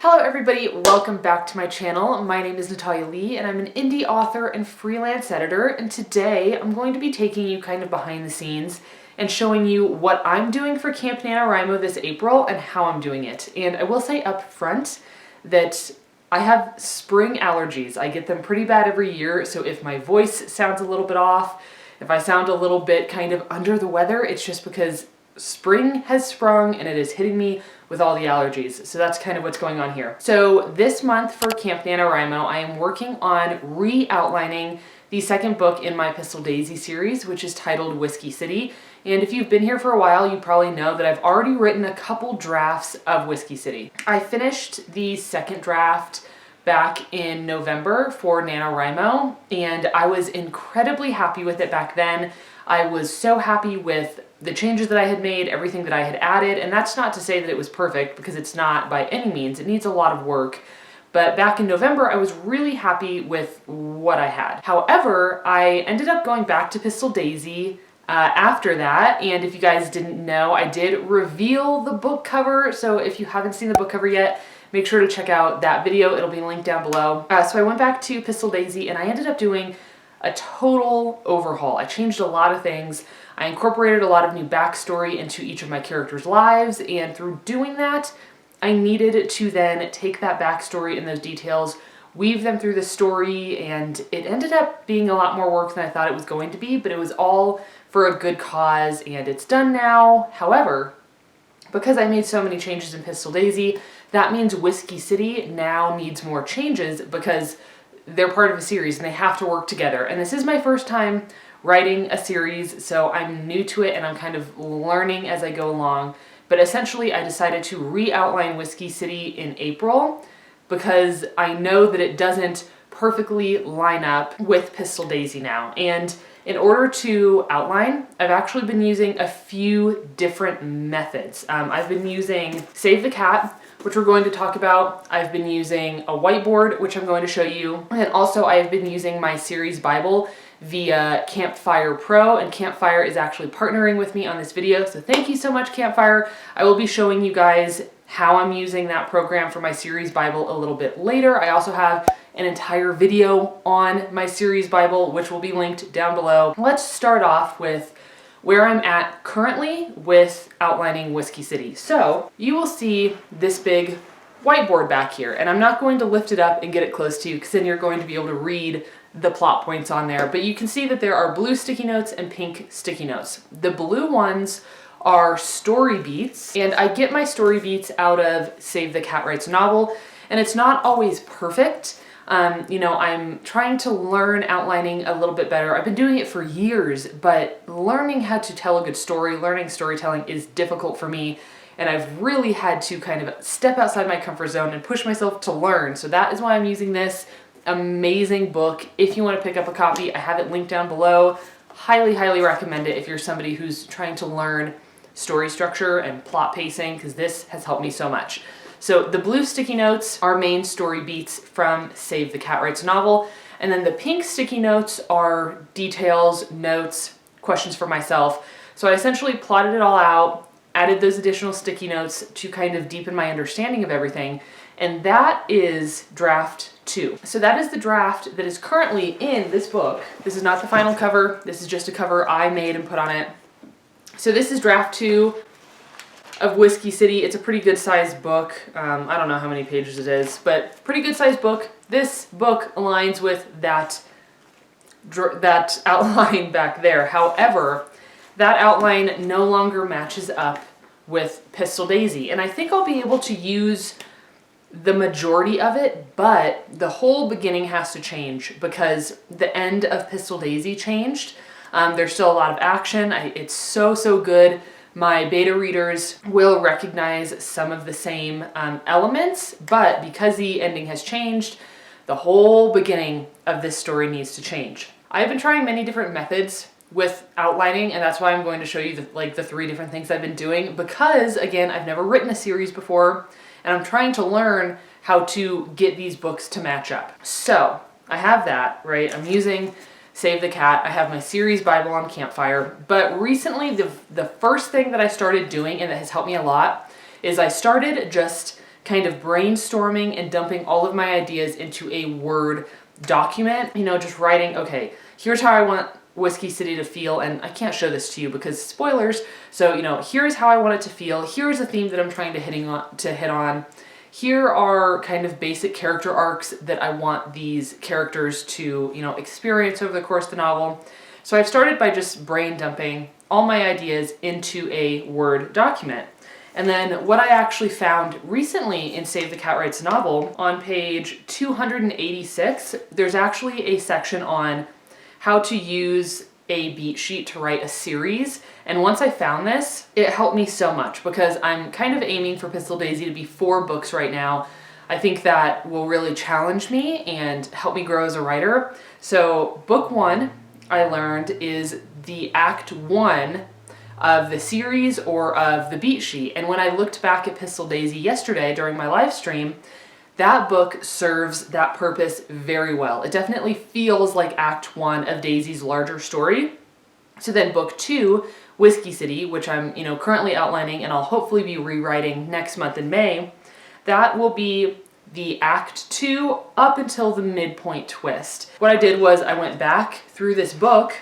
Hello everybody, welcome back to my channel. My name is Natalia Leigh and I'm an indie author and freelance editor, and today I'm going to be taking you kind of behind the scenes and showing you what I'm doing for Camp NaNoWriMo this April and how I'm doing it. And I will say up front that I have spring allergies. I get them pretty bad every year, so if my voice sounds a little bit off, if I sound a little bit kind of under the weather, it's just because spring has sprung and it is hitting me with all the allergies. So that's kind of what's going on here. So this month for Camp NaNoWriMo, I am working on re-outlining the second book in my Pistol Daisy series, which is titled Whiskey City. And if you've been here for a while, you probably know that I've already written a couple drafts of Whiskey City. I finished the second draft back in November for NaNoWriMo, and I was incredibly happy with it back then. I was so happy with the changes that I had made, everything that I had added, and that's not to say that it was perfect, because it's not by any means. It needs a lot of work. But back in November, I was really happy with what I had. However, I ended up going back to Pistol Daisy after that, and if you guys didn't know, I did reveal the book cover, so if you haven't seen the book cover yet, make sure to check out that video. It'll be linked down below. So I went back to Pistol Daisy, and I ended up doing a total overhaul. I changed a lot of things. I incorporated a lot of new backstory into each of my characters' lives, and through doing that, I needed to then take that backstory and those details, weave them through the story, and it ended up being a lot more work than I thought it was going to be, but it was all for a good cause, and it's done now. However, because I made so many changes in Pistol Daisy, that means Whiskey City now needs more changes because they're part of a series and they have to work together. And this is my first time writing a series, so I'm new to it and I'm kind of learning as I go along. But essentially I decided to re-outline Whiskey City in April because I know that it doesn't perfectly line up with Pistol Daisy now. And in order to outline, I've actually been using a few different methods. I've been using Save the Cat, which we're going to talk about. I've been using a whiteboard, which I'm going to show you. And also I've been using my series Bible via Campfire Pro, and Campfire is actually partnering with me on this video. So thank you so much, Campfire. I will be showing you guys how I'm using that program for my series Bible a little bit later. I also have an entire video on my series Bible, which will be linked down below. Let's start off with where I'm at currently with outlining Whiskey City. So you will see this big whiteboard back here, and I'm not going to lift it up and get it close to you because then you're going to be able to read the plot points on there. But you can see that there are blue sticky notes and pink sticky notes. The blue ones are story beats, and I get my story beats out of Save the Cat Writes novel, and it's not always perfect. You know, I'm trying to learn outlining a little bit better. I've been doing it for years, but learning how to tell a good story, learning storytelling is difficult for me, and I've really had to kind of step outside my comfort zone and push myself to learn. So that is why I'm using this amazing book. If you want to pick up a copy, I have it linked down below. Highly, highly recommend it if you're somebody who's trying to learn story structure and plot pacing, because this has helped me so much. So the blue sticky notes are main story beats from Save the Cat Writes novel, and then the pink sticky notes are details, notes, questions for myself. So I essentially plotted it all out, added those additional sticky notes to kind of deepen my understanding of everything, and that is draft 2. So that is the draft that is currently in this book. This is not the final cover, this is just a cover I made and put on it. So this is draft 2 of Whiskey City. It's a pretty good sized book. I don't know how many pages it is, but pretty good sized book. This book aligns with that outline back there. However, that outline no longer matches up with Pistol Daisy, and I think I'll be able to use the majority of it, but the whole beginning has to change because the end of Pistol Daisy changed. There's still a lot of action. It's so good. My beta readers will recognize some of the same elements, but because the ending has changed, the whole beginning of this story needs to change. I've been trying many different methods with outlining, and that's why I'm going to show you the 3 different things I've been doing, because again, I've never written a series before, and I'm trying to learn how to get these books to match up. So I have that, right? I'm using Save the Cat. I have my series Bible on Campfire, but recently the first thing that I started doing, and that has helped me a lot, is I started just kind of brainstorming and dumping all of my ideas into a Word document, just writing, okay, here's how I want Whiskey City to feel, and I can't show this to you because spoilers, so here's how I want it to feel, here's a theme that I'm trying to hit on, here are kind of basic character arcs that I want these characters to, experience over the course of the novel. So I've started by just brain dumping all my ideas into a Word document. And then what I actually found recently in Save the Cat Writes novel, on page 286, there's actually a section on how to use a beat sheet to write a series. And once I found this, it helped me so much because I'm kind of aiming for Pistol Daisy to be 4 books right now. I think that will really challenge me and help me grow as a writer. So book 1, I learned, is the Act 1 of the series or of the beat sheet. And when I looked back at Pistol Daisy yesterday during my live stream, that book serves that purpose very well. It definitely feels like Act 1 of Daisy's larger story. So then book 2, Whiskey City, which I'm currently outlining and I'll hopefully be rewriting next month in May, that will be the Act 2 up until the midpoint twist. What I did was I went back through this book,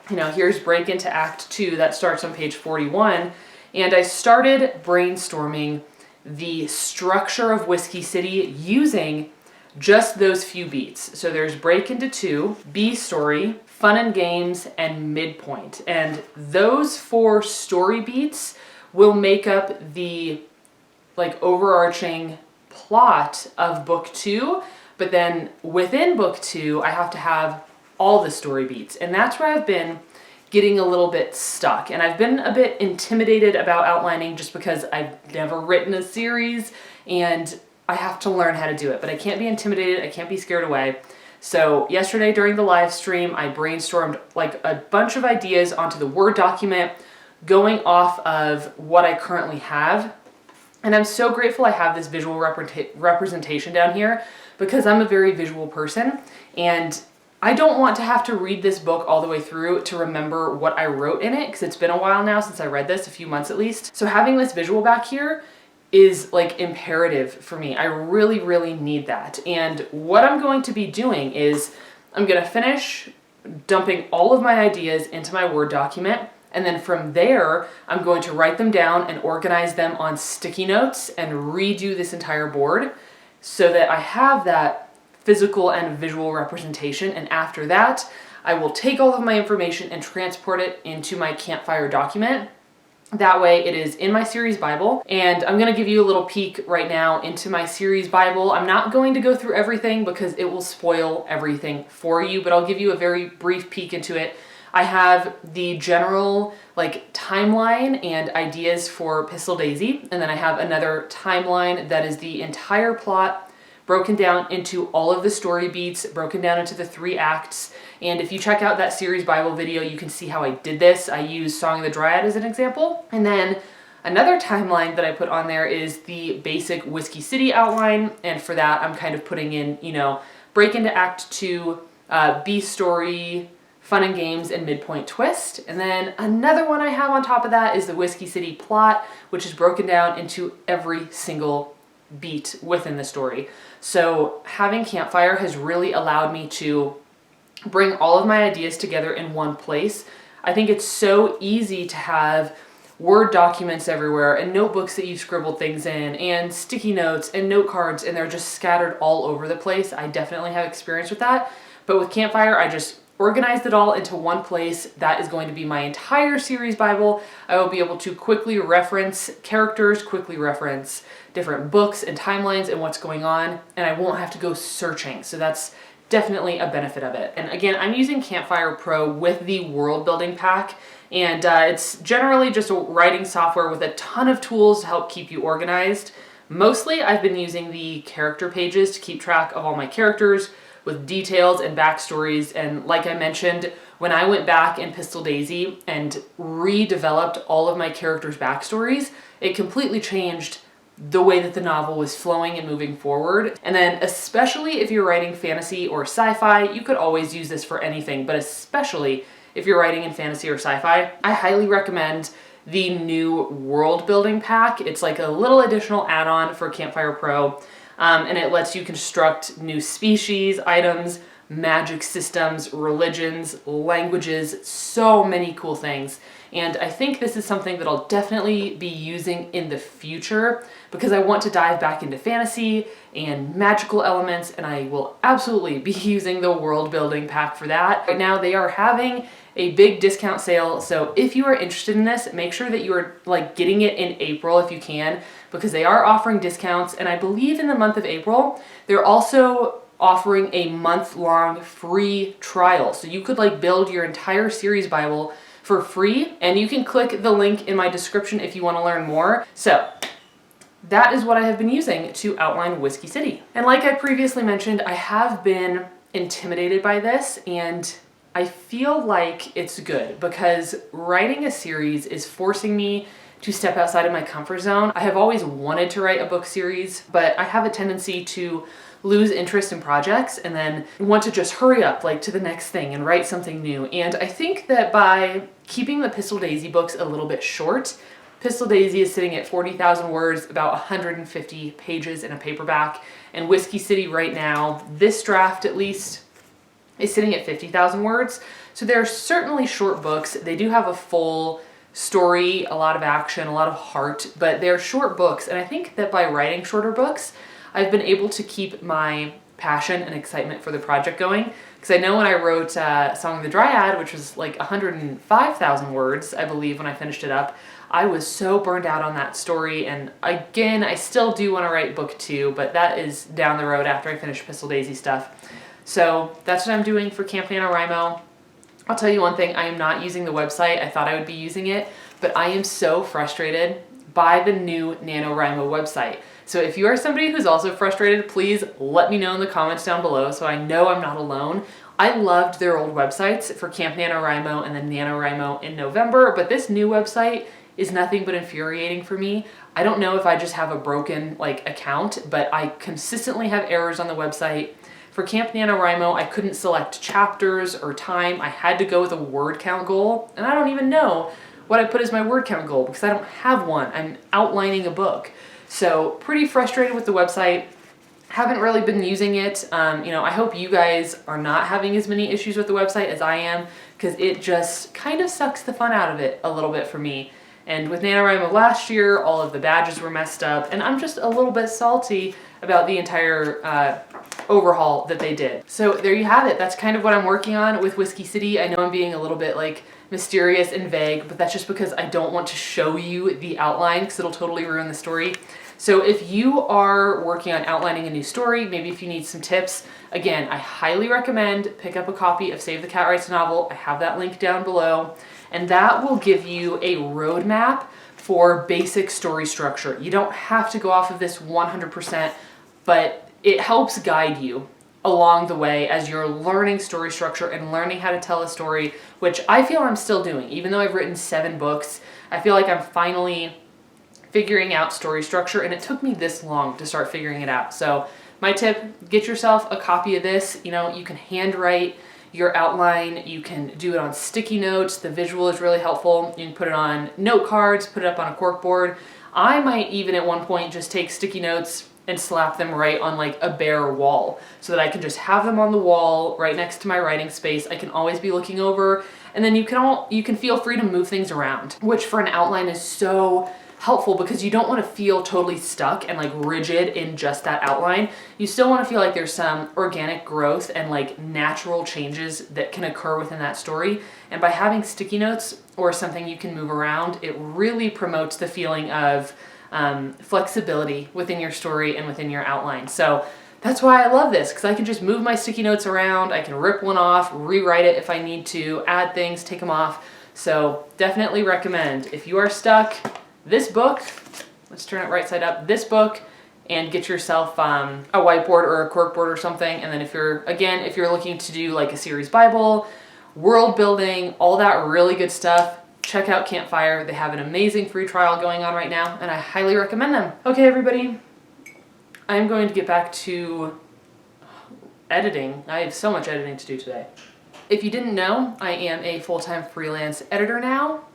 here's break into Act 2, that starts on page 41, and I started brainstorming the structure of Whiskey City using just those few beats. So there's break into 2, B story, fun and games, and midpoint. And those 4 story beats will make up the overarching plot of book 2, but then within book 2 I have to have all the story beats, and that's where I've been getting a little bit stuck. And I've been a bit intimidated about outlining just because I've never written a series and I have to learn how to do it, but I can't be intimidated, I can't be scared away. So yesterday during the live stream, I brainstormed a bunch of ideas onto the Word document going off of what I currently have. And I'm so grateful I have this visual representation down here because I'm a very visual person and I don't want to have to read this book all the way through to remember what I wrote in it because it's been a while now since I read this, a few months at least. So having this visual back here is imperative for me. I really, really need that. And what I'm going to be doing is I'm going to finish dumping all of my ideas into my Word document. And then from there, I'm going to write them down and organize them on sticky notes and redo this entire board so that I have that physical and visual representation. And after that, I will take all of my information and transport it into my Campfire document. That way it is in my series Bible. And I'm going to give you a little peek right now into my series Bible. I'm not going to go through everything because it will spoil everything for you, but I'll give you a very brief peek into it. I have the general timeline and ideas for Pistol Daisy, and then I have another timeline that is the entire plot broken down into all of the story beats, broken down into the 3 acts. And if you check out that series Bible video, you can see how I did this. I used Song of the Dryad as an example. And then another timeline that I put on there is the basic Whiskey City outline. And for that, I'm kind of putting in, break into Act 2, B story, fun and games, and midpoint twist. And then another one I have on top of that is the Whiskey City plot, which is broken down into every single beat within the story. So having Campfire has really allowed me to bring all of my ideas together in one place. I think it's so easy to have Word documents everywhere and notebooks that you scribbled things in and sticky notes and note cards, and they're just scattered all over the place. I definitely have experience with that. But with Campfire, I just organized it all into one place. That is going to be my entire series Bible. I will be able to quickly reference characters, quickly reference different books and timelines and what's going on, and I won't have to go searching. So that's definitely a benefit of it. And again, I'm using Campfire Pro with the world building pack, and it's generally just a writing software with a ton of tools to help keep you organized. Mostly I've been using the character pages to keep track of all my characters with details and backstories. And like I mentioned, when I went back in Pistol Daisy and redeveloped all of my characters' backstories, it completely changed the way that the novel was flowing and moving forward. And then especially if you're writing fantasy or sci-fi, you could always use this for anything, but especially if you're writing in fantasy or sci-fi, I highly recommend the new world building pack. It's like a little additional add-on for Campfire Pro, and it lets you construct new species, items, magic systems, religions, languages, so many cool things. And I think this is something that I'll definitely be using in the future because I want to dive back into fantasy and magical elements, and I will absolutely be using the world building pack for that. Right now they are having a big discount sale, so if you are interested in this, make sure that you are like getting it in April if you can, because they are offering discounts. And I believe in the month of April they're also offering a month-long free trial, so you could like build your entire series Bible for free, and you can click the link in my description if you want to learn more. So that is what I have been using to outline Whiskey City. And like I previously mentioned, I have been intimidated by this, and I feel like it's good because writing a series is forcing me to step outside of my comfort zone. I have always wanted to write a book series, but I have a tendency to lose interest in projects and then want to just hurry up like to the next thing and write something new. And I think that by keeping the Pistol Daisy books a little bit short, Pistol Daisy is sitting at 40,000 words, about 150 pages in a paperback, and Whiskey City right now, this draft at least, is sitting at 50,000 words. So they're certainly short books. They do have a full story, a lot of action, a lot of heart, but they're short books. And I think that by writing shorter books, I've been able to keep my passion and excitement for the project going. Because I know when I wrote Song of the Dryad, which was like 105,000 words, I believe, when I finished it up, I was so burned out on that story. And again, I still do want to write book 2, but that is down the road after I finish Pistol Daisy stuff. So that's what I'm doing for Camp NaNoWriMo. I'll tell you one thing, I am not using the website. I thought I would be using it, but I am so frustrated by the new NaNoWriMo website. So if you are somebody who's also frustrated, please let me know in the comments down below so I know I'm not alone. I loved their old websites for Camp NaNoWriMo and then NaNoWriMo in November, but this new website is nothing but infuriating for me. I don't know if I just have a broken account, but I consistently have errors on the website. For Camp NaNoWriMo, I couldn't select chapters or time. I had to go with a word count goal, and I don't even know what I put as my word count goal because I don't have one. I'm outlining a book. So pretty frustrated with the website. Haven't really been using it. I hope you guys are not having as many issues with the website as I am, because it just kind of sucks the fun out of it a little bit for me. And with NaNoWriMo last year, all of the badges were messed up, and I'm just a little bit salty about the entire overhaul that they did. So there you have it. That's kind of what I'm working on with Whiskey City. I know I'm being a little bit mysterious and vague, but that's just because I don't want to show you the outline because it'll totally ruin the story. So if you are working on outlining a new story, maybe if you need some tips, again, I highly recommend pick up a copy of Save the Cat Writes a Novel. I have that link down below, and that will give you a roadmap for basic story structure. You don't have to go off of this 100%, but it helps guide you along the way as you're learning story structure and learning how to tell a story, which I feel I'm still doing. Even though I've written 7 books, I feel like I'm finally figuring out story structure, and it took me this long to start figuring it out. So my tip, get yourself a copy of this. You can handwrite your outline, you can do it on sticky notes. The visual is really helpful. You can put it on note cards, put it up on a corkboard. I might even at one point just take sticky notes and slap them right on a bare wall so that I can just have them on the wall right next to my writing space. I can always be looking over, and then you can feel free to move things around, which for an outline is so helpful because you don't want to feel totally stuck and rigid in just that outline. You still want to feel like there's some organic growth and natural changes that can occur within that story. And by having sticky notes or something you can move around, it really promotes the feeling of flexibility within your story and within your outline. So that's why I love this, because I can just move my sticky notes around, I can rip one off, rewrite it if I need to, add things, take them off. So definitely recommend, if you are stuck, this book, let's turn it right side up, this book, and get yourself a whiteboard or a corkboard or something. And then if you're looking to do a series Bible, world building, all that really good stuff, check out Campfire. They have an amazing free trial going on right now, and I highly recommend them. Okay, everybody, I'm going to get back to editing. I have so much editing to do today. If you didn't know, I am a full-time freelance editor now.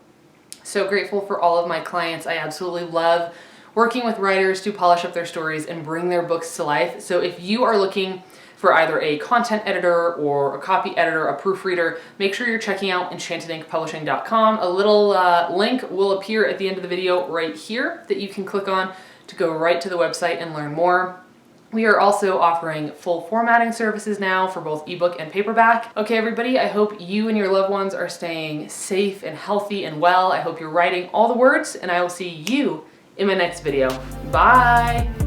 So grateful for all of my clients. I absolutely love working with writers to polish up their stories and bring their books to life. So if you are looking for either a content editor or a copy editor, a proofreader, make sure you're checking out enchantedinkpublishing.com. A little link will appear at the end of the video right here that you can click on to go right to the website and learn more. We are also offering full formatting services now for both ebook and paperback. Okay, everybody, I hope you and your loved ones are staying safe and healthy and well. I hope you're writing all the words, and I will see you in my next video. Bye!